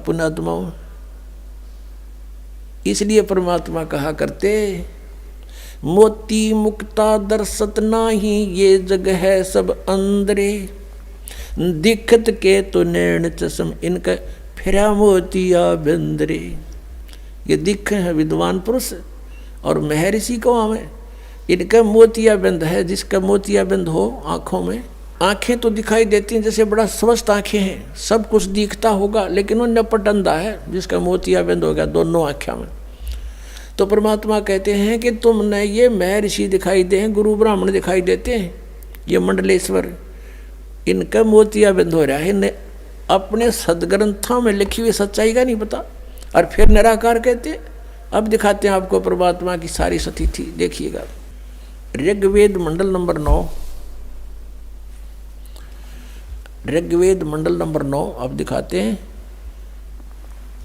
पुण्यात्माओं, इसलिए परमात्मा कहा करते, मोती मुक्ता दर्शत नाही, ये जग है सब अंदरे, दिखत के तो नैन चश्म, इनका फिरा मोतिया बंदरे। ये दिख है विद्वान पुरुष और महर्षि को हमें, इनका मोतिया बंद है। जिसका मोतिया बंद हो आंखों में, आंखें तो दिखाई देती हैं जैसे बड़ा स्वस्थ आंखें हैं, सब कुछ दिखता होगा, लेकिन वो नपट अंधा है जिसका मोतिया बंद हो गया दोनों आंखों में। तो परमात्मा कहते हैं कि तुमने ये महर्षि दिखाई दे, गुरु ब्राह्मण दिखाई देते हैं, ये मंडलेश्वर, इनका मोतिया बंद हो रहा है, इन्हें अपने सदग्रंथों में लिखी हुई सच्चाई का नहीं पता। और फिर निराकार कहते। अब दिखाते हैं आपको परमात्मा की सारी स्थिति, देखिएगा। ऋग्वेद मंडल नंबर 9, ऋग्वेद मंडल नंबर 9 अब दिखाते हैं,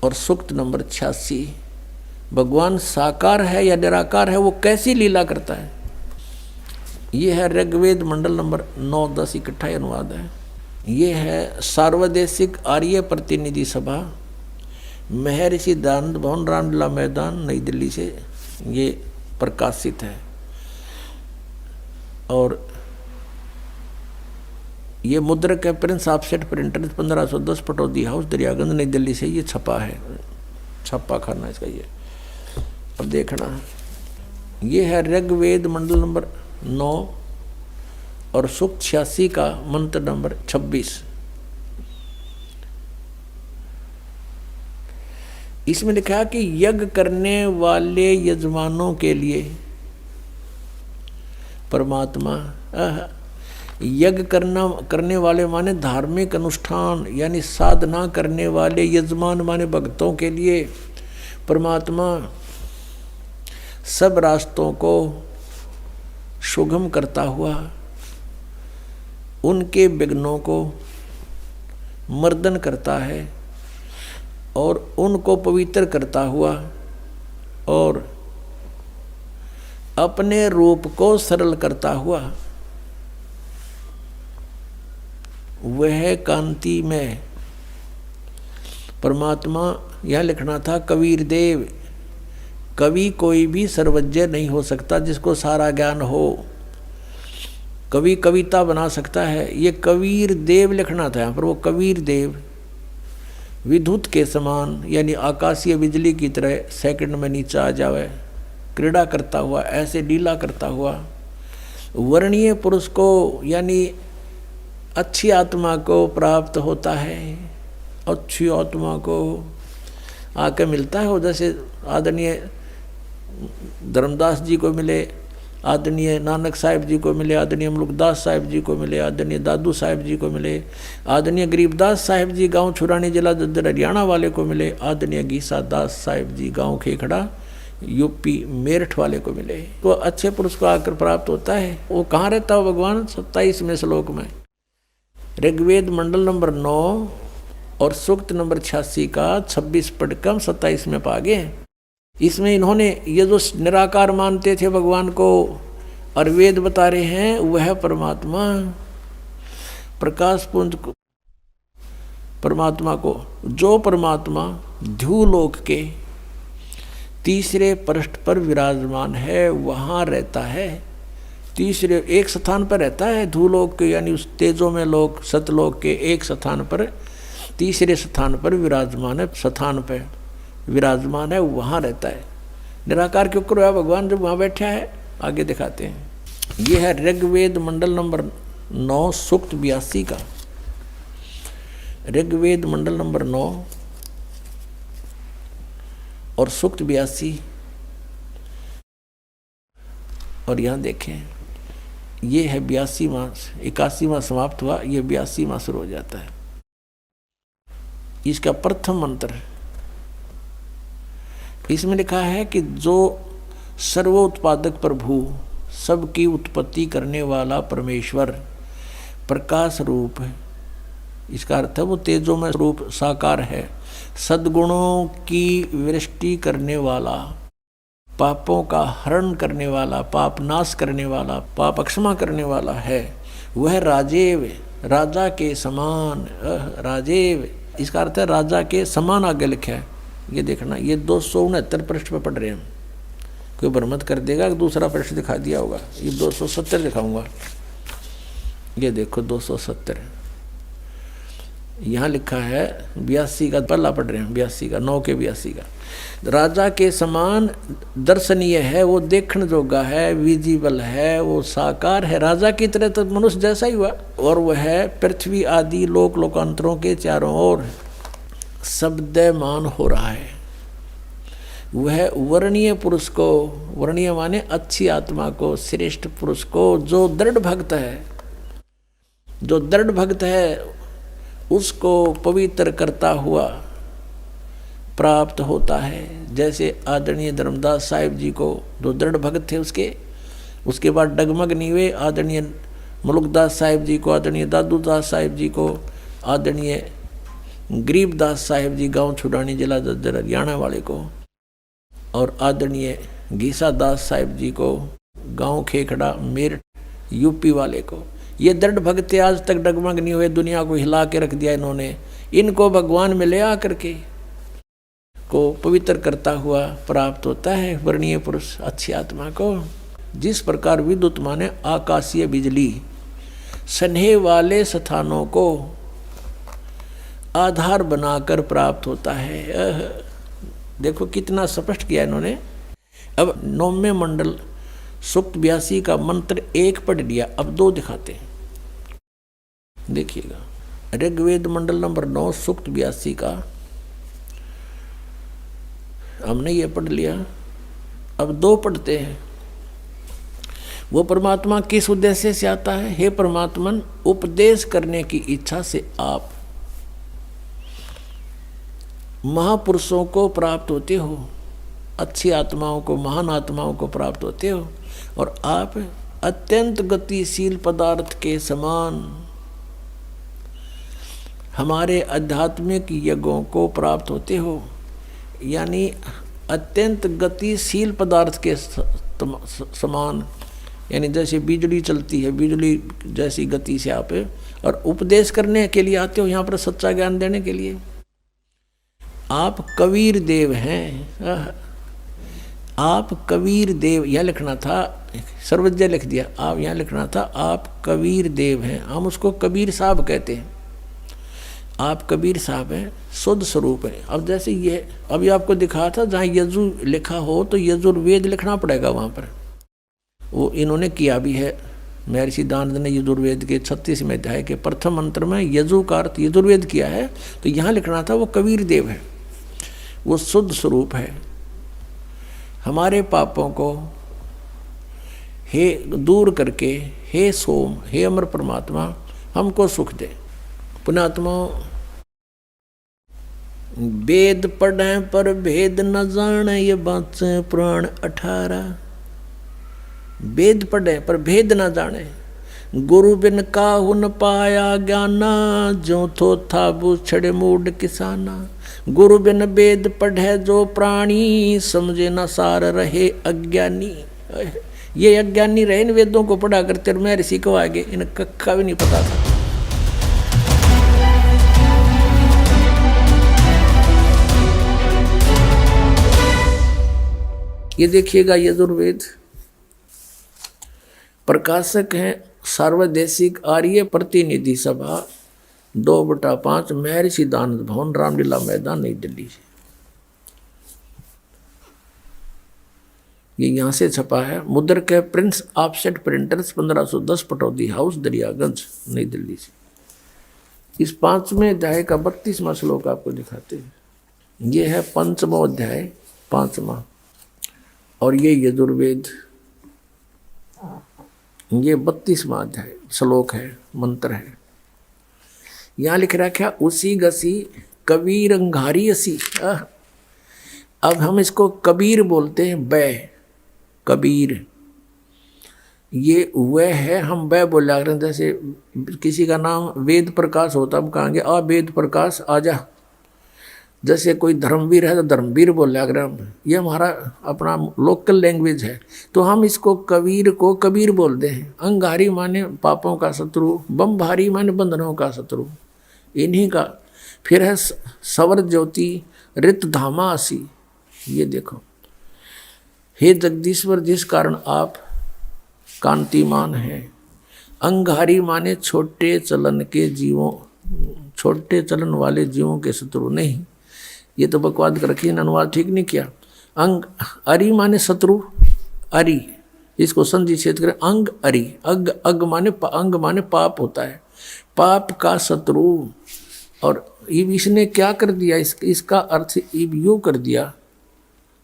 और सूक्त नंबर 86। भगवान साकार है या निराकार है, वो कैसी लीला करता है। ये है ऋग्वेद मंडल नंबर 9, 10 इकट्ठा अनुवाद है। ये है सार्वदेशिक आर्य प्रतिनिधि सभा, महर्षि दयानंद भवन, रामलीला मैदान, नई दिल्ली से ये प्रकाशित है। और ये मुद्रक है Prince offset printer, 1510 Pataudi house, Daryaganj, नई दिल्ली से ये छपा है, छपा खाना इसका ये। अब देखना, ये है ऋग्वेद मंडल नंबर 9 और सूक्त 86 का मंत्र नंबर 26। इसमें लिखा कि यज्ञ करने वाले यजमानों के लिए परमात्मा, यज्ञ करने वाले माने धार्मिक अनुष्ठान यानी साधना करने वाले, यजमान माने भक्तों के लिए परमात्मा सब रास्तों को सुगम करता हुआ उनके विघ्नों को मर्दन करता है और उनको पवित्र करता हुआ और अपने रूप को सरल करता हुआ वह कांति में परमात्मा। यह लिखना था कबीर देव, कवि कोई भी सर्वज्ञ नहीं हो सकता जिसको सारा ज्ञान हो। कवि कविता बना सकता है, ये कबीर देव लिखना था यहाँ पर। वो कबीर देव विद्युत के समान यानी आकाशीय बिजली की तरह सेकंड में नीचे आ जावे, क्रीड़ा करता हुआ, ऐसे लीला करता हुआ वर्णीय पुरुष को यानी अच्छी आत्मा को प्राप्त होता है। अच्छी आत्मा को आके मिलता है, जैसे आदरणीय धर्मदास जी को मिले, आदरणीय नानक साहिब जी को मिले, आदरणीय मुल्कदास साहिब जी को मिले, आदरणीय दादू साहिब जी को मिले, आदरणीय गरीबदास साहिब जी गांव छुरानी जिला दद्दर हरियाणा वाले को मिले, आदरणीय गीसा दास साहिब जी गांव खेखड़ा यूपी मेरठ वाले को मिले। तो अच्छे पुरुष को आकर प्राप्त होता है। वो कहाँ रहता हो भगवान? 27वें श्लोक में, ऋग्वेद मंडल नंबर 9 और सूक्त नंबर 86 का 26 पढ़कर 27 में पा गए। इसमें इन्होंने ये जो निराकार मानते थे भगवान को और वेद बता रहे हैं, वह परमात्मा प्रकाश पुंज को, परमात्मा को, जो परमात्मा ध्युलोक के तीसरे पृष्ठ पर विराजमान है, वहाँ रहता है। तीसरे एक स्थान पर रहता है ध्युलोक के यानी उस तेजो में लोक सतलोक के एक स्थान पर, तीसरे स्थान पर विराजमान है, स्थान पर विराजमान है, वहाँ रहता है। निराकार क्यों करो भगवान जब वहाँ बैठा है? आगे दिखाते हैं। ये है ऋग्वेद मंडल नंबर 9 सूक्त 82 का, ऋग्वेद मंडल नंबर 9 और सूक्त 82। और यहाँ देखें, ये है 82वां, 81वां समाप्त हुआ, ये 82वां शुरू हो जाता है। इसका प्रथम मंत्र, इसमें लिखा है कि जो सर्वोत्पादक प्रभु, सबकी उत्पत्ति करने वाला परमेश्वर प्रकाश रूप है। इसका अर्थ है वो तेजो में रूप साकार है, सद्गुणों की वृष्टि करने वाला, पापों का हरण करने वाला, पाप नाश करने वाला, पाप क्षमा करने वाला है। वह राजेव, राजा के समान, राजेव इसका अर्थ है राजा के समान आगे लिखा है। ये देखना, ये 269 पृष्ठ पे पढ़ रहे हैं हम। कोई भ्रमत कर देगा कि दूसरा पृष्ठ दिखा दिया होगा। ये 270 दिखाऊंगा। ये देखो 270 यहाँ लिखा है। 82 का पल्ला पढ़ रहे हैं, 82 का 9 के 82 का। राजा के समान दर्शनीय है, वो देखने जोगा है, विजिबल है, वो साकार है। राजा की तरह तो मनुष्य जैसा ही हुआ। और वह पृथ्वी आदि लोक लोकांतरों के चारों ओर शब्दमान हो रहा है। वह वर्णीय पुरुष को, वर्णीय माने अच्छी आत्मा को, श्रेष्ठ पुरुष को, जो दृढ़ भक्त है, जो दृढ़ भक्त है उसको पवित्र करता हुआ प्राप्त होता है। जैसे आदरणीय धर्मदास साहिब जी को, जो दृढ़ भक्त थे, उसके बाद डगमग नहीं हुए। आदरणीय मुलुकदास साहिब जी को, आदरणीय दादूदास साहिब जी को, आदरणीय गरीबदास साहिब जी गांव छुड़ानी जिला जज्जर हरियाणा वाले को, और आदरणीय घीसा दास साहिब जी को गांव खेखड़ा मेरठ यूपी वाले को। ये दृढ़ भक्त आज तक डगमग नहीं हुए, दुनिया को हिला के रख दिया इन्होंने। इनको भगवान में ले आकर के को पवित्र करता हुआ प्राप्त होता है वर्णीय पुरुष, अच्छी आत्मा को। जिस प्रकार विद्युत माने आकाशीय बिजली स्नेह वाले स्थानों को आधार बनाकर प्राप्त होता है। देखो कितना स्पष्ट किया इन्होंने। अब 9वें मंडल सूक्त 82 का मंत्र 1 पढ़ लिया, अब 2 दिखाते हैं। देखिएगा, ऋग्वेद मंडल नंबर 9 सूक्त 82 का हमने ये पढ़ लिया, अब 2 पढ़ते हैं। वो परमात्मा किस उद्देश्य से आता है? हे परमात्मन, उपदेश करने की इच्छा से आप महापुरुषों को प्राप्त होते हो, अच्छी आत्माओं को, महान आत्माओं को प्राप्त होते हो, और आप अत्यंत गतिशील पदार्थ के समान हमारे आध्यात्मिक यज्ञों को प्राप्त होते हो। यानी अत्यंत गतिशील पदार्थ के समान, यानी जैसे बिजली चलती है, बिजली जैसी गति से आप, और उपदेश करने के लिए आते हो यहाँ पर, सच्चा ज्ञान देने के लिए। आप कबीर देव हैं। आप कबीर देव, यह लिखना था, सर्वज्ञ लिख दिया। आप यहाँ लिखना था आप कबीर देव हैं। हम उसको कबीर साहब कहते हैं। आप कबीर साहब हैं, शुद्ध स्वरूप है। अब जैसे ये अभी आपको दिखा था, जहाँ यजु लिखा हो तो यजुर्वेद लिखना पड़ेगा वहाँ पर। वो इन्होंने किया भी है। महर्षि दानंद ने यजुर्वेद के 36वें अध्याय के प्रथम मंत्र में यजु का अर्थ यजुर्वेद किया है। तो यहाँ लिखना था वो कबीर देव है, वो शुद्ध स्वरूप है। हमारे पापों को हे दूर करके, हे सोम, हे अमर परमात्मा, हमको सुख दे। पुण्यात्मा, वेद पढ़े पर भेद न जाने, ये बात से पुराण 18। वेद पढ़े पर भेद न जाने, गुरु बिन काहू न पाया ज्ञाना, जो थो था बूछड़े मूड किसाना। गुरु बिन वेद पढ़े जो प्राणी, समझे न सार रहे अज्ञानी। ये अज्ञानी रहे इन वेदों को पढ़ा करते, और मैं ऋषि को आगे इन कक्का भी नहीं पता था। ये देखिएगा, यजुर्वेद प्रकाशक हैं सार्वदेशिक आर्य प्रतिनिधि सभा 2/5 महर्षि दानंद भवन, रामलीला मैदान, नई दिल्ली। ये यहाँ से छपा है। मुद्रक है Prince offset printers, 1510 Pataudi house, Daryaganj, नई दिल्ली से। इस 5वें अध्याय का 32वां श्लोक आपको दिखाते हैं। ये है 5वां अध्याय, 5वां, और ये यजुर्वेद, ये 32वां अध्याय श्लोक है, मंत्र है। यहाँ लिख रखा उसी गसी कबीर अंगारी असी। अब हम इसको कबीर बोलते हैं, बै कबीर, ये वह है, हम वह बोला करें। जैसे किसी का नाम वेद प्रकाश होता, हम कहेंगे आ वेद प्रकाश आजा। जैसे कोई धर्मवीर है तो धर्मवीर बोला करें हम, ये हमारा अपना लोकल लैंग्वेज है। तो हम इसको कबीर को कबीर बोलते हैं। अंगारी माने पापों का शत्रु, बम भारी माने बंधनों का शत्रु। इन्हीं का फिर है सवर ज्योति रित धामा आसी। ये देखो, हे जगदीश्वर, जिस कारण आप कांतिमान हैं। अंगारी माने छोटे चलन के जीवों, छोटे चलन वाले जीवों के शत्रु नहीं। ये तो बकवाद कर रखी, अनुवाद ठीक नहीं किया। अंग अरि माने शत्रु, अरि इसको संधि छेद करें, अंग अरि, अग अग माने अंग माने पाप होता है, पाप का शत्रु। और इसने क्या कर दिया, इसका अर्थ यूं कर दिया,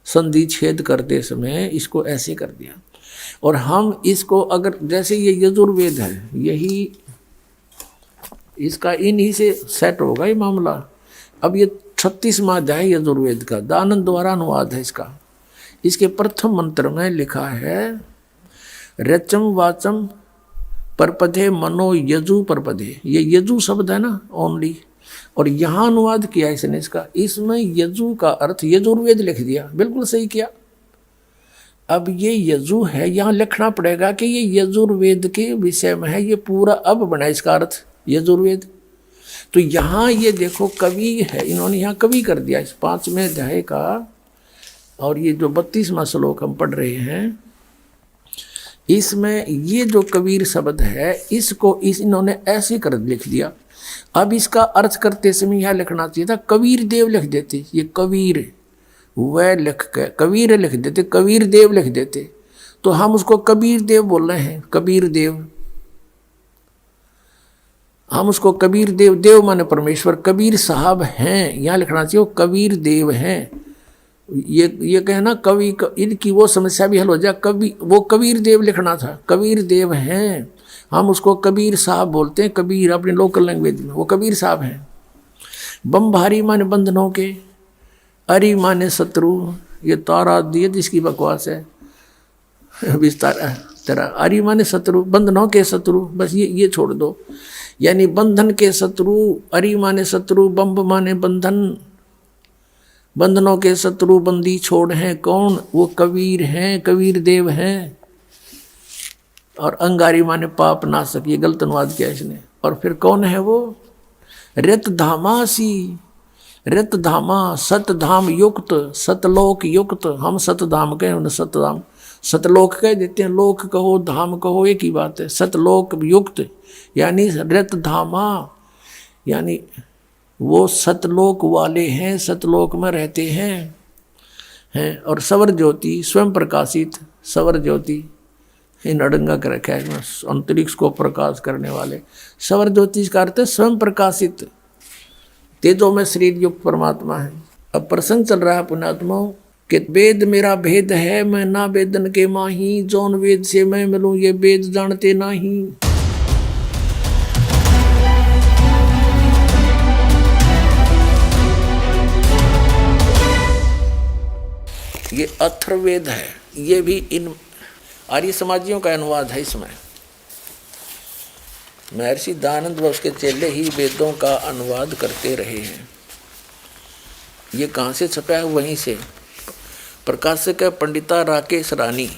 संधि छेद करते समय इसको ऐसे कर दिया। और हम इसको अगर जैसे ये यजुर्वेद है, यही इसका इन्हीं से सेट होगा ये मामला। अब ये 36वां अध्याय यजुर्वेद का दानंद द्वारा अनुवाद है इसका। इसके प्रथम मंत्र में लिखा है रचम वाचम परपदे मनो यजु परपदे। ये यजु शब्द है ना ओनली, और यहाँ अनुवाद किया इसने इसका, इसमें यजु का अर्थ यजुर्वेद लिख दिया, बिल्कुल सही किया। अब ये यजु है, यहाँ लिखना पड़ेगा कि ये यजुर्वेद के विषय में है, ये पूरा अब बना इसका अर्थ यजुर्वेद। तो यहाँ ये देखो कवि है, इन्होंने यहाँ कवि कर दिया इस 5वें अध्याय का। और ये जो 32वां श्लोक हम पढ़ रहे हैं, इसमें ये जो कबीर शब्द है इसको इन्होंने ऐसे कर लिख दिया। अब इसका अर्थ करते समय यहाँ लिखना चाहिए था कबीर देव लिख देते, ये कबीर वह लिख के कबीर लिख देते, कबीर देव लिख देते, तो हम उसको कबीर देव बोल रहे हैं, कबीर देव। हम उसको कबीर देव, देव माने परमेश्वर, कबीर साहब हैं, यहाँ लिखना चाहिए वो कबीर देव हैं। ये कहना कवि इनकी वो समस्या भी हल हो जाए, कवि वो कबीर देव लिखना था, कबीर देव हैं, हम उसको कबीर साहब बोलते हैं, कबीर अपने लोकल लैंग्वेज में, वो कबीर साहब हैं। बमभारी माने बंधनों के, अरि माने शत्रु, ये तारा दिए जिसकी बकवास है विस्तार तेरा। अरि माने शत्रु, बंधनों के शत्रु, बस ये छोड़ दो, यानी बंधन के शत्रु। अरि माने शत्रु, बम्ब माने बंधन, बंधनों के शत्रु बंदी छोड़ हैं कौन, वो कबीर हैं, कबीर देव हैं। और अंगारी माने पाप नाशक, ये गलत अनुवाद किया इसने। और फिर कौन है वो, रित धामासी, रित धामा, सतधाम युक्त, सतलोक युक्त। हम सतधाम कहें, उन्हें सतधाम, सतलोक कह देते हैं, लोक कहो धाम कहो एक ही बात है। सतलोक युक्त यानी रित धामा, यानी वो सतलोक वाले हैं, सतलोक में रहते हैं। और सवर ज्योति स्वयं प्रकाशित, सवर ज्योति इन अड़ंगा कर रखा है, अंतरिक्ष को प्रकाश करने वाले। सवर ज्योति का अर्थ है स्वयं प्रकाशित, तेजो में शरीर युक्त परमात्मा है। अब प्रसंग चल रहा है पुण्यात्माओं कि वेद मेरा भेद है, मैं ना वेदन के माही, जौन वेद से मैं मिलूं ये वेद जानते नहीं। ये अथर्ववेद है, ये भी इन आर्य समाजियों का अनुवाद है। इसमें महर्षि दयानंद व उसके चेले ही वेदों का अनुवाद करते रहे हैं। ये कहाँ से छपा है, वहीं से प्रकाशक है पंडिता राकेश रानी।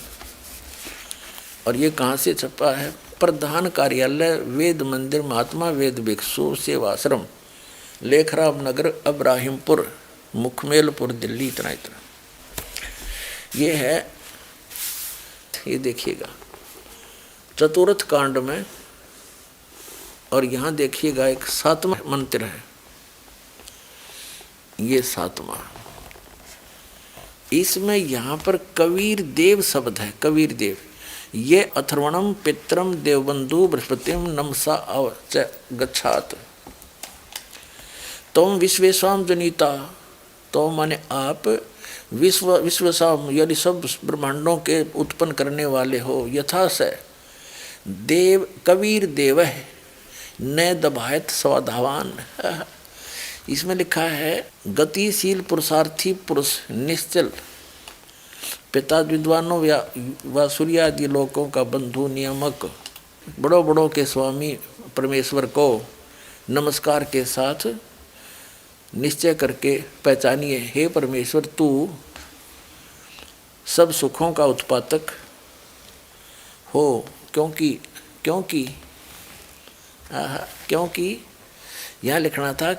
और ये कहाँ से छपा है, प्रधान कार्यालय वेद मंदिर महात्मा वेद भिक्षु सेवाश्रम, लेखराम नगर अब्राहिमपुर मुखमेलपुर दिल्ली। इतना ये है, ये देखिएगा चतुर्थ कांड में। और यहाँ देखिएगा एक 7वां मंत्र है, ये 7वां। इसमें यहाँ पर कबीर देव शब्द है, कबीर देव। ये अथर्वणम पित्रम देवबंधु बृहस्पतिम नमसा च गच्छात। तुम विश्वेश्वाम जनिता, तो माने आप विश्वसाम यानी सब ब्रह्मांडों के उत्पन्न करने वाले हो। यथा से देव कबीर देव है न दबायत स्वाधावान। इसमें लिखा है गतिशील पुरुषार्थी पुरुष निश्चल पिता विद्वानों व सूर्यादि लोकों का बंधु नियामक बड़ों बड़ों के स्वामी परमेश्वर को नमस्कार के साथ निश्चय करके पहचानिए, हे परमेश्वर तू सब सुखों का उत्पादक हो। क्योंकि यहाँ लिखना था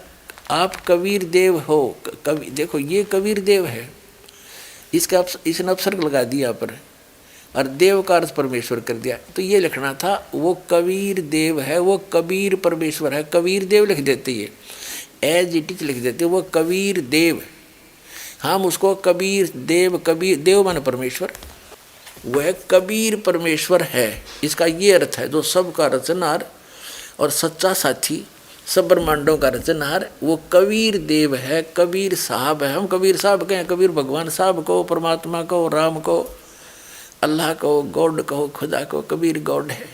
आप कबीर देव हो। कवि देखो ये कबीर देव है, इसका इसने अपसर्ग लगा दिया पर, और देव का अर्थ परमेश्वर कर दिया। तो ये लिखना था वो कबीर देव है, वो कबीर परमेश्वर है। कबीर देव लिख देते, ये एज इट इज लिख देते, वो कबीर देव। हम उसको कबीर देव माने परमेश्वर, वह कबीर परमेश्वर है, इसका ये अर्थ है। जो सबका रचनहार और सच्चा साथी, सब ब्रह्मांडों का रचनहार, वो कबीर देव है, कबीर साहब है। हम कबीर साहब कहें, कबीर भगवान साहब को, परमात्मा को, राम को, अल्लाह को, गॉड को, खुदा को, कबीर गॉड है।